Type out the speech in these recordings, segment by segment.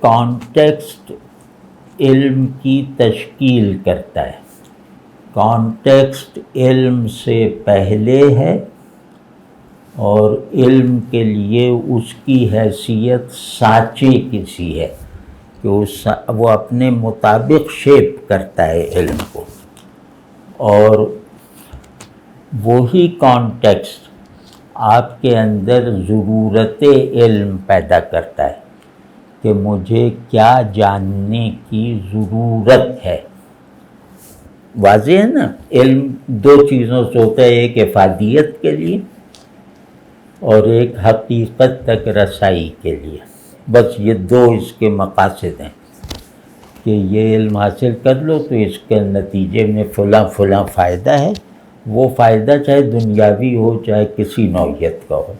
Context علم کی تشکیل کرتا ہے. کانٹیکسٹ علم سے پہلے ہے اور علم کے لیے اس کی حیثیت سانچے کی سی ہے کہ وہ اپنے مطابق شیپ کرتا ہے علم کو. اور وہی کانٹیکسٹ آپ کے اندر ضرورت علم پیدا کرتا ہے کہ مجھے کیا جاننے کی ضرورت ہے. واضح ہے نا؟ علم دو چیزوں سے ہوتا ہے، ایک افادیت کے لیے اور ایک حقیقت تک رسائی کے لیے. بس یہ دو اس کے مقاصد ہیں کہ یہ علم حاصل کر لو تو اس کے نتیجے میں فلاں فائدہ ہے. وہ فائدہ چاہے دنیاوی ہو چاہے کسی نوعیت کا ہو.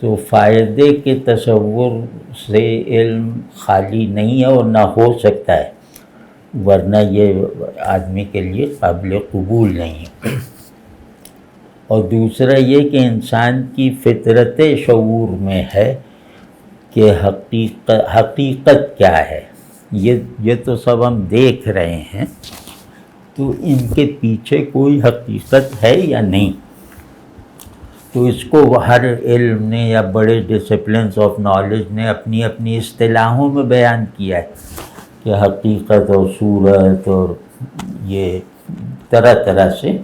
تو فائدے کے تصور سے علم خالی نہیں ہے اور نہ ہو سکتا ہے، ورنہ یہ آدمی کے لیے قابل قبول نہیں ہے. اور دوسرا یہ کہ انسان کی فطرت شعور میں ہے کہ حقیقت کیا ہے. یہ تو سب ہم دیکھ رہے ہیں، تو ان کے پیچھے کوئی حقیقت ہے یا نہیں. تو اس کو ہر علم نے یا بڑے ڈسپلنس آف نالج نے اپنی اپنی اصطلاحوں میں بیان کیا ہے کہ حقیقت اور صورت اور یہ طرح سے.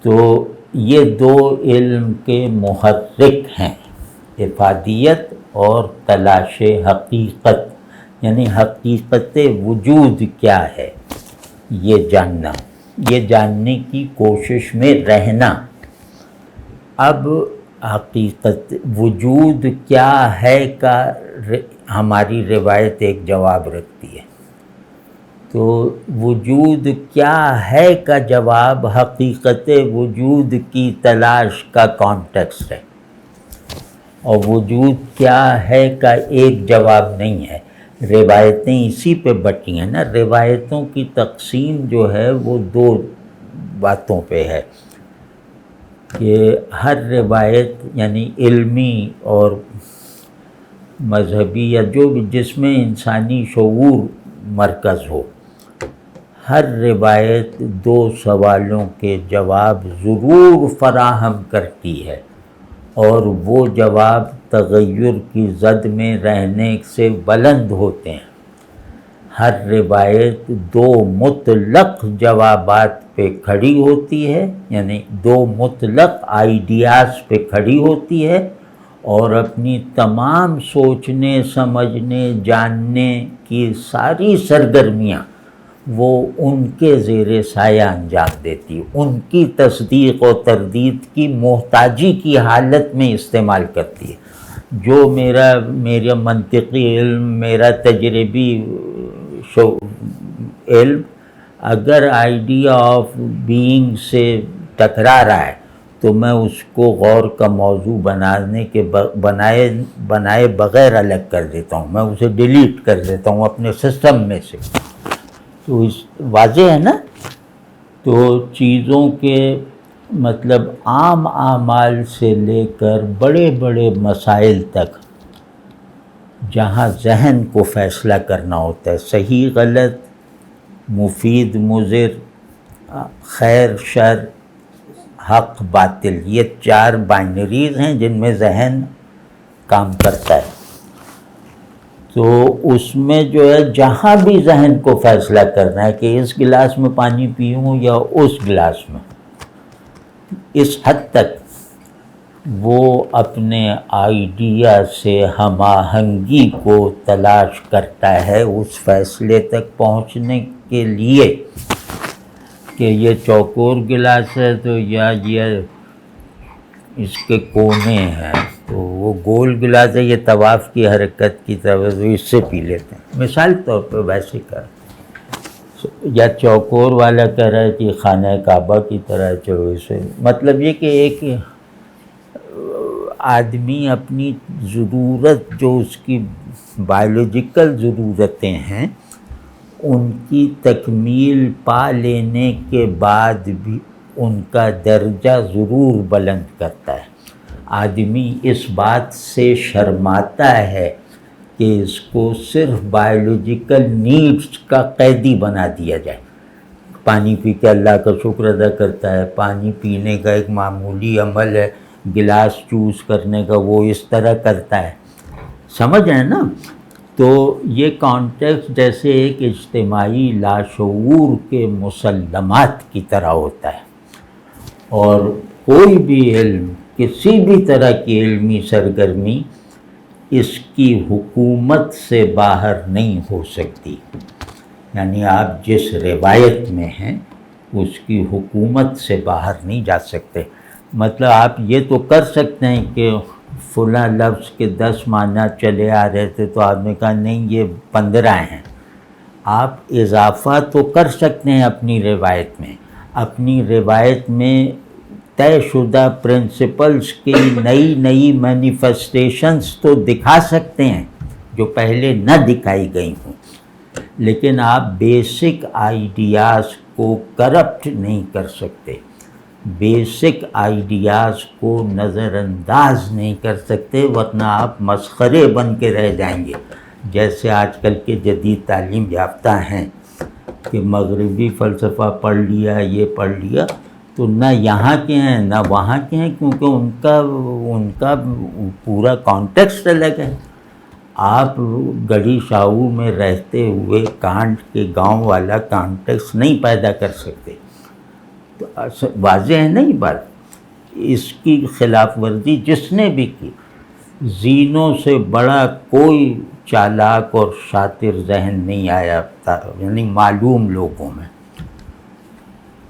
تو یہ دو علم کے محرک ہیں، افادیت اور تلاش حقیقت، یعنی حقیقت وجود کیا ہے یہ جاننا، یہ جاننے کی کوشش میں رہنا. اب حقیقت وجود کیا ہے کا ہماری روایت ایک جواب رکھتی ہے. تو وجود کیا ہے کا جواب حقیقت وجود کی تلاش کا کانٹیکسٹ ہے، اور وجود کیا ہے کا ایک جواب نہیں ہے. روایتیں اسی پہ بٹی ہیں نا. روایتوں کی تقسیم جو ہے وہ دو باتوں پہ ہے کہ ہر روایت یعنی علمی اور مذہبی یا جو بھی جس میں انسانی شعور مرکز ہو، ہر روایت دو سوالوں کے جواب ضرور فراہم کرتی ہے، اور وہ جواب تغیر کی زد میں رہنے سے بلند ہوتے ہیں. ہر روایت دو مطلق جوابات پہ کھڑی ہوتی ہے، یعنی دو مطلق آئیڈیاز پہ کھڑی ہوتی ہے، اور اپنی تمام سوچنے سمجھنے جاننے کی ساری سرگرمیاں وہ ان کے زیر سایہ انجام دیتی، ان کی تصدیق و تردید کی محتاجی کی حالت میں استعمال کرتی ہے. جو میرا منطقی علم، میرا تجربی علم اگر آئیڈیا آف بینگ سے ٹکرا رہا ہے تو میں اس کو غور کا موضوع بنائے بغیر الگ کر دیتا ہوں، میں اسے ڈیلیٹ کر دیتا ہوں اپنے سسٹم میں سے. تو واضح ہے نا؟ تو چیزوں کے مطلب عام اعمال سے لے کر بڑے بڑے مسائل تک جہاں ذہن کو فیصلہ کرنا ہوتا ہے، صحیح غلط، مفید مضر، خیر شر، حق باطل، یہ چار بائنریز ہیں جن میں ذہن کام کرتا ہے. تو اس میں جو ہے جہاں بھی ذہن کو فیصلہ کرنا ہے کہ اس گلاس میں پانی پیوں یا اس گلاس میں، اس حد تک وہ اپنے آئیڈیا سے ہم آہنگی کو تلاش کرتا ہے اس فیصلے تک پہنچنے کے لیے کہ یہ چوکور گلاس ہے تو یا یہ اس کے کونے ہیں، تو وہ گول گلاس ہے یہ طواف کی حرکت کی طرح تو اس سے پی لیتے ہیں. مثال طور پہ ویسے کر، یا چوکور والا کہہ رہا ہے کہ خانہ کعبہ کی طرح چلو اسے، مطلب یہ کہ ایک آدمی اپنی ضرورت جو اس کی بایولوجیکل ضرورتیں ہیں ان کی تکمیل پا لینے کے بعد بھی ان کا درجہ ضرور بلند کرتا ہے. آدمی اس بات سے شرماتا ہے کہ اس کو صرف بایولوجیکل نیڈس کا قیدی بنا دیا جائے. پانی پی کے اللہ کا شکر ادا کرتا ہے، پانی پینے کا ایک معمولی عمل ہے، گلاس چوز کرنے کا وہ اس طرح کرتا ہے. سمجھ ہیں نا؟ تو یہ کانٹیکسٹ جیسے ایک اجتماعی لاشعور کے مسلمات کی طرح ہوتا ہے، اور کوئی بھی علم، کسی بھی طرح کی علمی سرگرمی اس کی حکومت سے باہر نہیں ہو سکتی. یعنی آپ جس روایت میں ہیں اس کی حکومت سے باہر نہیں جا سکتے. مطلب آپ یہ تو کر سکتے ہیں کہ فلاں لفظ کے 10 معنی چلے آ رہے تھے تو آپ نے کہا نہیں یہ 15 ہیں. آپ اضافہ تو کر سکتے ہیں اپنی روایت میں، اپنی روایت میں طے شدہ پرنسپلز کی نئی نئی مینیفیسٹیشنز تو دکھا سکتے ہیں جو پہلے نہ دکھائی گئی ہوں، لیکن آپ بیسک آئیڈیاز کو کرپٹ نہیں کر سکتے، بیسک آئیڈیاز کو نظر انداز نہیں کر سکتے، ورنہ آپ مسخرے بن کے رہ جائیں گے. جیسے آج کل کے جدید تعلیم یافتہ ہیں کہ مغربی فلسفہ پڑھ لیا، یہ پڑھ لیا، تو نہ یہاں کے ہیں نہ وہاں کے ہیں، کیونکہ ان کا پورا کانٹیکسٹ الگ ہے. آپ گڑھی شاہو میں رہتے ہوئے کانٹ کے گاؤں والا کانٹیکسٹ نہیں پیدا کر سکتے. تو واضح ہے نہیں بات؟ اس کی خلاف ورزی جس نے بھی کی، زینوں سے بڑا کوئی چالاک اور شاطر ذہن نہیں آیا تھا، یعنی معلوم لوگوں میں.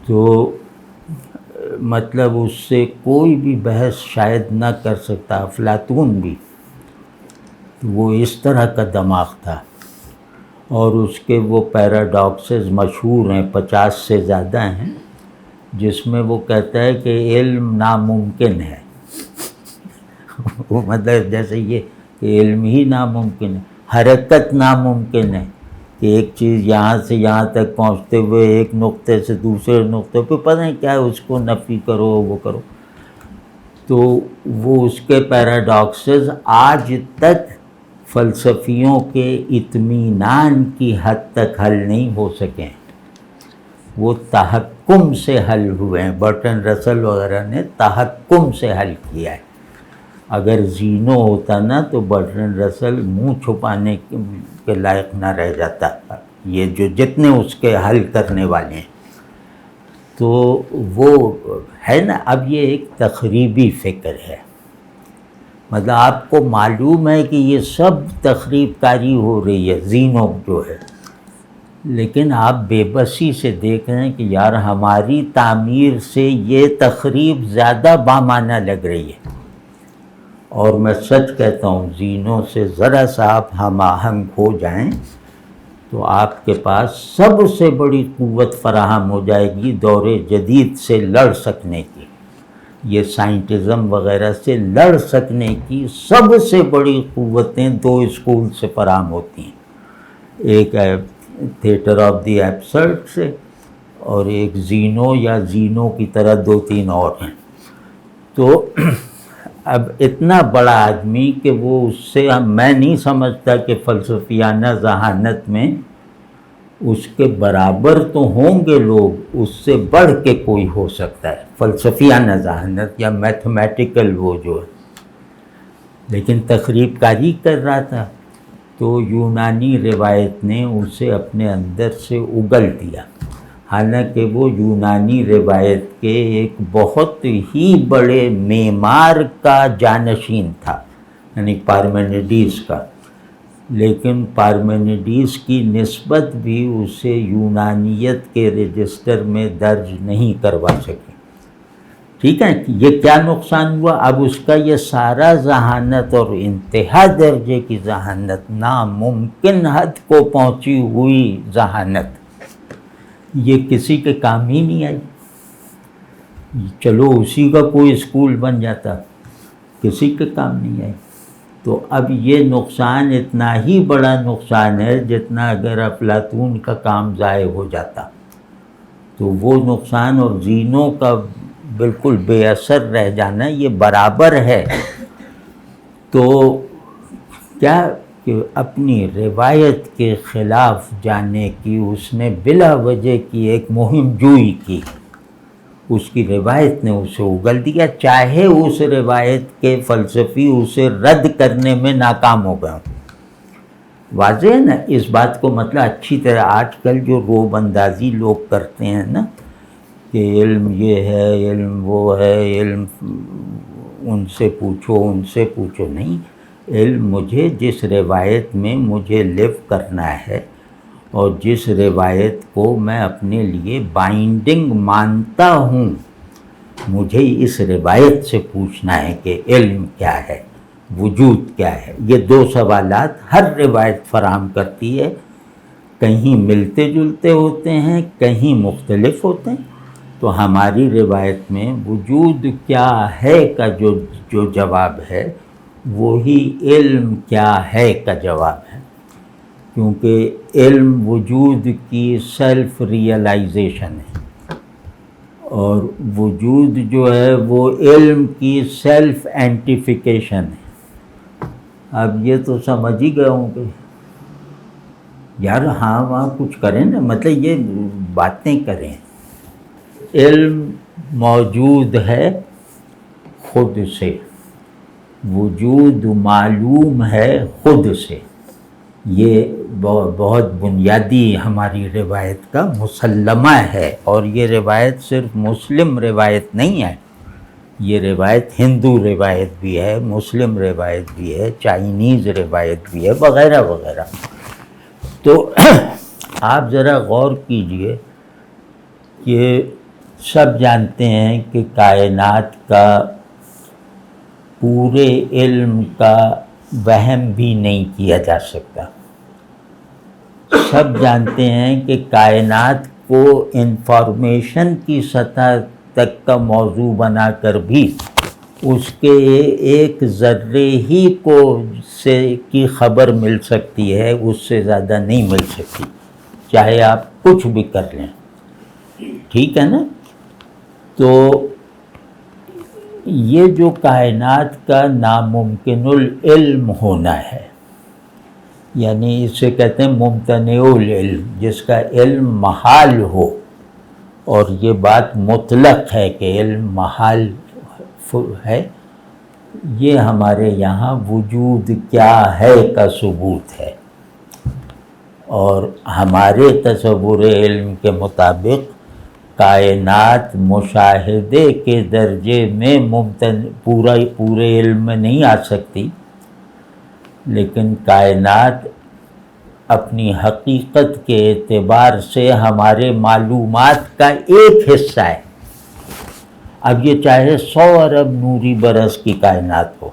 تو مطلب اس سے کوئی بھی بحث شاید نہ کر سکتا. افلاطون بھی وہ اس طرح کا دماغ تھا، اور اس کے وہ پیراڈاکسز مشہور ہیں، 50 سے زیادہ ہیں، جس میں وہ کہتا ہے کہ علم ناممکن ہے. وہ مطلب جیسے یہ کہ علم ہی ناممکن ہے، حرکت ناممکن ہے، کہ ایک چیز یہاں سے یہاں تک پہنچتے ہوئے ایک نقطے سے دوسرے نقطے پہ پتہ نہیں کیا ہے، اس کو نفی کرو وہ کرو. تو وہ اس کے پیراڈاکسز آج تک فلسفیوں کے اطمینان کی حد تک حل نہیں ہو سکے، وہ تحکم سے حل ہوئے ہیں. برٹن رسل وغیرہ نے تحکم سے حل کیا ہے. اگر زینو ہوتا نا تو برٹن رسل منہ چھپانے کے لائق نہ رہ جاتا، یہ جو جتنے اس کے حل کرنے والے ہیں. تو وہ ہے نا، اب یہ ایک تخریبی فکر ہے. مطلب آپ کو معلوم ہے کہ یہ سب تخریب کاری ہو رہی ہے، زینو جو ہے، لیکن آپ بے بسی سے دیکھ رہے ہیں کہ یار ہماری تعمیر سے یہ تخریب زیادہ بامعنی لگ رہی ہے. اور میں سچ کہتا ہوں، زینوں سے ذرا سا آپ ہم آہنگ ہو جائیں تو آپ کے پاس سب سے بڑی قوت فراہم ہو جائے گی دور جدید سے لڑ سکنے کی. یہ سائنٹزم وغیرہ سے لڑ سکنے کی سب سے بڑی قوتیں 2 اسکول سے فراہم ہوتی ہیں. ایک ہے تھیٹر آف دی ایبسرڈ سے، اور ایک زینو یا زینو کی طرح 2-3 اور ہیں. تو اب اتنا بڑا آدمی کہ وہ اس سے میں نہیں سمجھتا کہ فلسفیانہ ذہانت میں اس کے برابر تو ہوں گے لوگ، اس سے بڑھ کے کوئی ہو سکتا ہے فلسفیانہ ذہانت یا میتھمیٹیکل وہ جو ہے، لیکن تخریب کاری کر رہا تھا. تو یونانی روایت نے اسے اپنے اندر سے اگل دیا، حالانکہ وہ یونانی روایت کے ایک بہت ہی بڑے معمار کا جانشین تھا، یعنی پارمینیڈیز کا. لیکن پارمینیڈیز کی نسبت بھی اسے یونانیت کے رجسٹر میں درج نہیں کروا سکے. ٹھیک ہے، یہ کیا نقصان ہوا؟ اب اس کا یہ سارا ذہانت اور انتہا درجے کی ذہانت، ناممکن حد کو پہنچی ہوئی ذہانت، یہ کسی کے کام ہی نہیں آئی. چلو اسی کا کوئی اسکول بن جاتا، کسی کے کام نہیں آئی. تو اب یہ نقصان اتنا ہی بڑا نقصان ہے جتنا اگر افلاطون کا کام ضائع ہو جاتا. تو وہ نقصان اور زینوں کا بالکل بے اثر رہ جانا یہ برابر ہے. تو کیا کہ اپنی روایت کے خلاف جانے کی اس نے بلا وجہ کی ایک مہم جوئی کی، اس کی روایت نے اسے اگل دیا، چاہے اس روایت کے فلسفی اسے رد کرنے میں ناکام ہو گئے۔ واضح ہے نا اس بات کو، مطلب اچھی طرح آج کل جو روب اندازی لوگ کرتے ہیں نا کہ علم یہ ہے، علم وہ ہے، علم ان سے پوچھو، نہیں، علم مجھے جس روایت میں مجھے لیو کرنا ہے اور جس روایت کو میں اپنے لیے بائنڈنگ مانتا ہوں، مجھے اس روایت سے پوچھنا ہے کہ علم کیا ہے، وجود کیا ہے۔ یہ دو سوالات ہر روایت فراہم کرتی ہے، کہیں ملتے جلتے ہوتے ہیں، کہیں مختلف ہوتے ہیں۔ تو ہماری روایت میں وجود کیا ہے کا جو جواب ہے وہی علم کیا ہے کا جواب ہے، کیونکہ علم وجود کی سیلف ریئلائزیشن ہے اور وجود جو ہے وہ علم کی سیلف اینٹیفیکیشن ہے۔ اب یہ تو سمجھ ہی گئے ہوں کہ یار ہاں وہاں کچھ کریں نا، مطلب یہ باتیں کریں۔ علم موجود ہے خود سے، وجود معلوم ہے خود سے۔ یہ بہت بنیادی ہماری روایت کا مسلمہ ہے، اور یہ روایت صرف مسلم روایت نہیں ہے، یہ روایت ہندو روایت بھی ہے، مسلم روایت بھی ہے، چائنیز روایت بھی ہے، وغیرہ وغیرہ۔ تو آپ ذرا غور کیجئے کہ سب جانتے ہیں کہ کائنات کا پورے علم کا وہم بھی نہیں کیا جا سکتا۔ سب جانتے ہیں کہ کائنات کو انفارمیشن کی سطح تک کا موضوع بنا کر بھی اس کے ایک ذرے ہی کو سے کی خبر مل سکتی ہے، اس سے زیادہ نہیں مل سکتی، چاہے آپ کچھ بھی کر لیں، ٹھیک ہے نا؟ تو یہ جو کائنات کا ناممکن العلم ہونا ہے، یعنی اس سے کہتے ہیں ممتنع العلم، جس کا علم محال ہو، اور یہ بات مطلق ہے کہ علم محال ہے، یہ ہمارے یہاں وجود کیا ہے کا ثبوت ہے۔ اور ہمارے تصور علم کے مطابق کائنات مشاہدے کے درجے میں پورے علم میں نہیں آ سکتی، لیکن کائنات اپنی حقیقت کے اعتبار سے ہمارے معلومات کا ایک حصہ ہے۔ اب یہ چاہے 100 ارب نوری برس کی کائنات ہو،